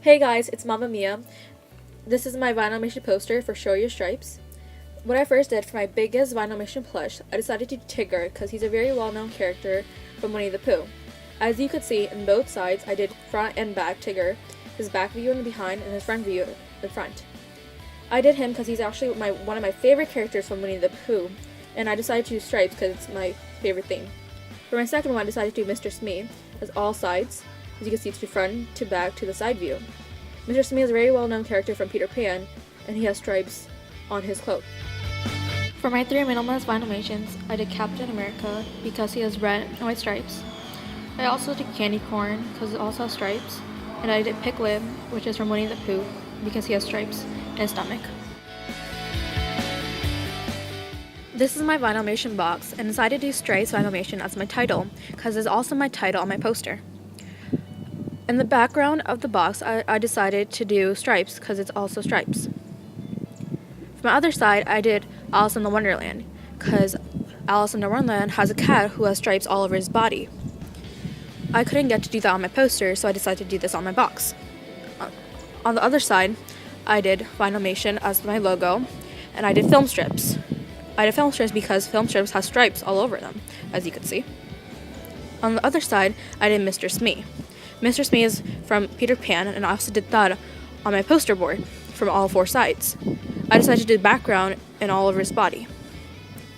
Hey guys, it's Mama Mia. This is my Vinylmation poster for Show Your Stripes. What I first did for my biggest Vinylmation plush, I decided to do Tigger because he's a very well-known character from Winnie-the-Pooh. As you could see in both sides, I did front and back Tigger, his back view in the behind and his front view in front. I did him because he's actually one of my favorite characters from Winnie-the-Pooh, and I decided to do stripes because it's my favorite theme. For my second one, I decided to do Mr.Smee as all sides. As you can see, it's to front to back to the side view. Mr.Smee is a very well-known character from Peter Pan, and he has stripes on his cloak. For my three minimalist Vinylmations, I did Captain America because he has red and white stripes. I also did Candy Corn because it also has stripes, and I did Piglet, which is from Winnie the Pooh, because he has stripes in his stomach. This is my Vinylmation box, and decided to do Stripes Vinylmation as my title, because it's also my title on my poster. In the background of the box, I decided to do stripes because it's also stripes. For my other side, I did Alice in the Wonderland because Alice in the Wonderland has a cat who has stripes all over his body. I couldn't get to do that on my poster, so I decided to do this on my box. On the other side, I did Vinylmation as my logo, and I did film strips. I did film strips because film strips have stripes all over them, as you can see. On the other side, I did Mr.Smee. Mr.Smee is from Peter Pan, and I also did that on my poster board from all four sides. I decided to do background and all over his body.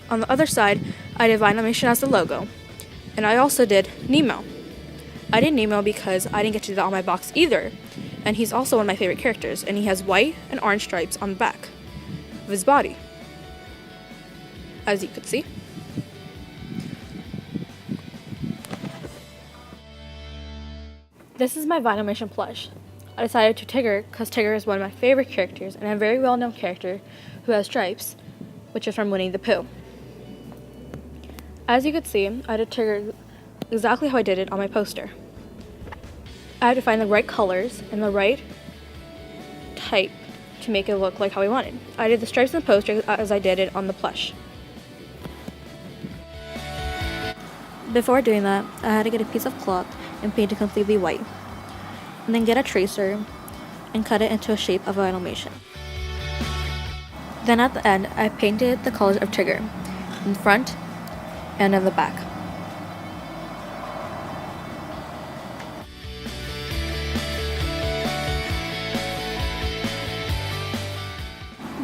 On the other side, I did Vinylmation as the logo, and I also did Nemo. I did Nemo because I didn't get to do that on my box either, and he's also one of my favorite characters, and he has white and orange stripes on the back of his body, as you could see. This is my Vinylmation plush. I decided to Tigger because Tigger is one of my favorite characters and a very well-known character who has stripes, which is from Winnie-the-Pooh. As you could see, I did Tigger exactly how I did it on my poster. I had to find the right colors and the right type to make it look like how I wanted. I did the stripes in the poster as I did it on the plush. Before doing that, I had to get a piece of cloth and paint it completely white, and then get a tracer and cut it into a shape of Vinylmation. Then at the end, I painted the colors of Tigger in front and in the back.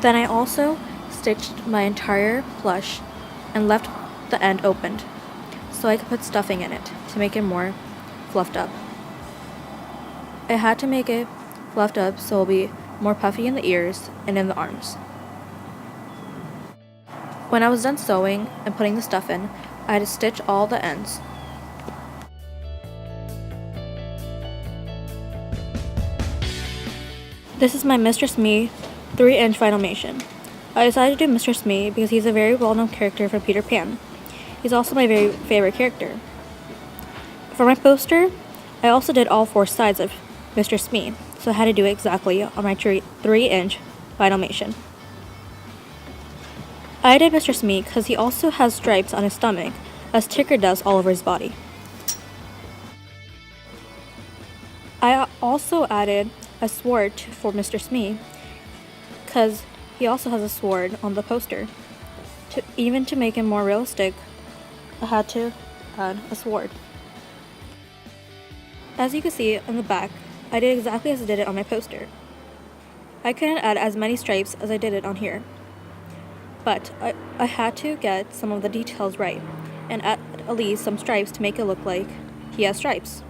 Then I also stitched my entire plush and left the end opened so I could put stuffing in it to make it more fluffed up. I had to make it fluffed up so it'll be more puffy in the ears and in the arms. When I was done sewing and putting the stuff in, I had to stitch all the ends. This is my Mr.Smee 3-inch Vinylmation. I decided to do Mr.Smee because he's a very well-known character from Peter Pan. He's also my very favorite character. For my poster, I also did all four sides of Mr.Smee, so I had to do it exactly on my 3-inch Vinylmation. I did Mr.Smee because he also has stripes on his stomach, as Tigger does all over his body. I also added a sword for Mr.Smee because he also has a sword on the poster. Even to make him more realistic, I had to add a sword. As you can see on the back, I did exactly as I did it on my poster. I couldn't add as many stripes as I did it on here, but I had to get some of the details right and add at least some stripes to make it look like he has stripes.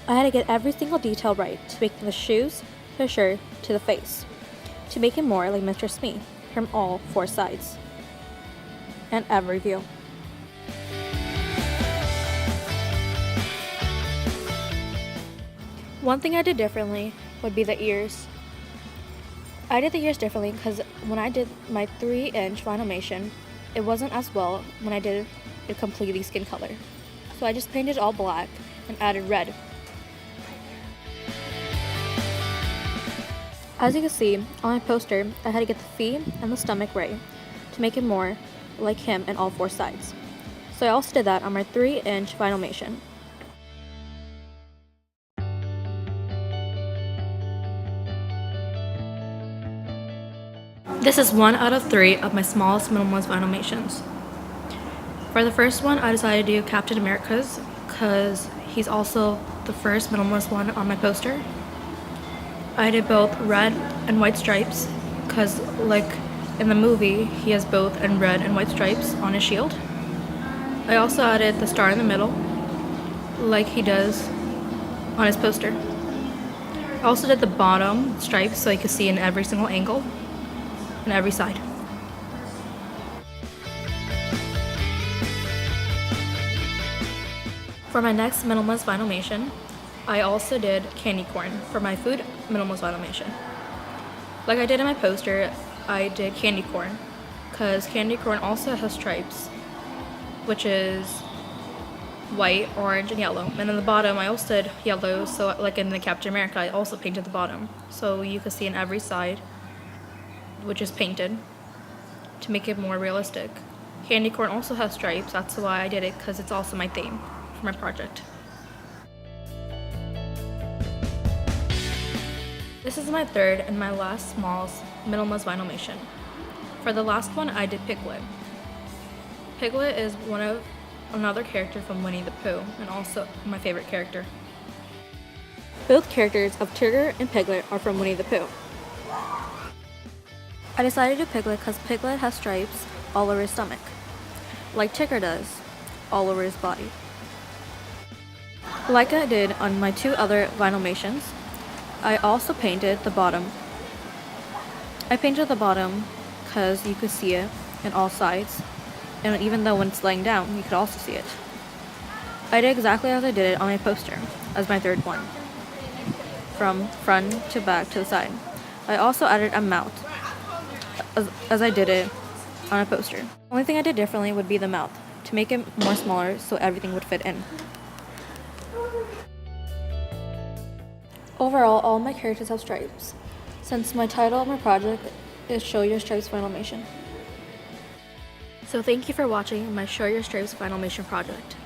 I had to get every single detail right to make the shoes, the shirt, to the face, to make it more like Mr.Smee from all four sides and every view. One thing I did differently would be the ears. I did the ears differently because when I did my 3-inch Vinylmation, it wasn't as well when I did it completely skin color. So I just painted all black and added red. As you can see on my poster, I had to get the feet and the stomach right to make it more like him in all four sides. So I also did that on my 3-inch Vinylmation. This is 1 out of 3 of my smallest minimalist Vinylmations. For the first one, I decided to do Captain America's because he's also the first minimalist one on my poster. I did both red and white stripes because, like in the movie, he has both in red and white stripes on his shield. I also added the star in the middle like he does on his poster. I also did the bottom stripes so you could see in every single angle and every side. For my next minimalist Vinylmation, I also did candy corn for my food minimalist Vinylmation. Like I did in my poster, I did candy corn because candy corn also has stripes, which is white, orange, and yellow. And in the bottom, I also did yellow, so like in the Captain America, I also painted the bottom. So you can see in every side, which is painted, to make it more realistic. Candy corn also has stripes, that's why I did it, because it's also my theme for my project. This is my third and my last smallest minimalist Vinylmation. For the last one, I did Piglet. Piglet is another character from Winnie the Pooh, and also my favorite character. Both characters of Tigger and Piglet are from Winnie the Pooh. I decided to do Piglet because Piglet has stripes all over his stomach, like Tigger does, all over his body. Like I did on my 2 other Vinylmations, I also painted the bottom. I painted the bottom because you could see it in all sides, and even though when it's laying down, you could also see it. I did exactly as I did it on my poster, as my third one, from front to back to the side. I also added a mouth, as I did it on a poster. The only thing I did differently would be the mouth, to make it more smaller so everything would fit in. Overall, all my characters have stripes, since my title of my project is Show Your Strips Vinylmation. So thank you for watching my Show Your Strips Vinylmation project.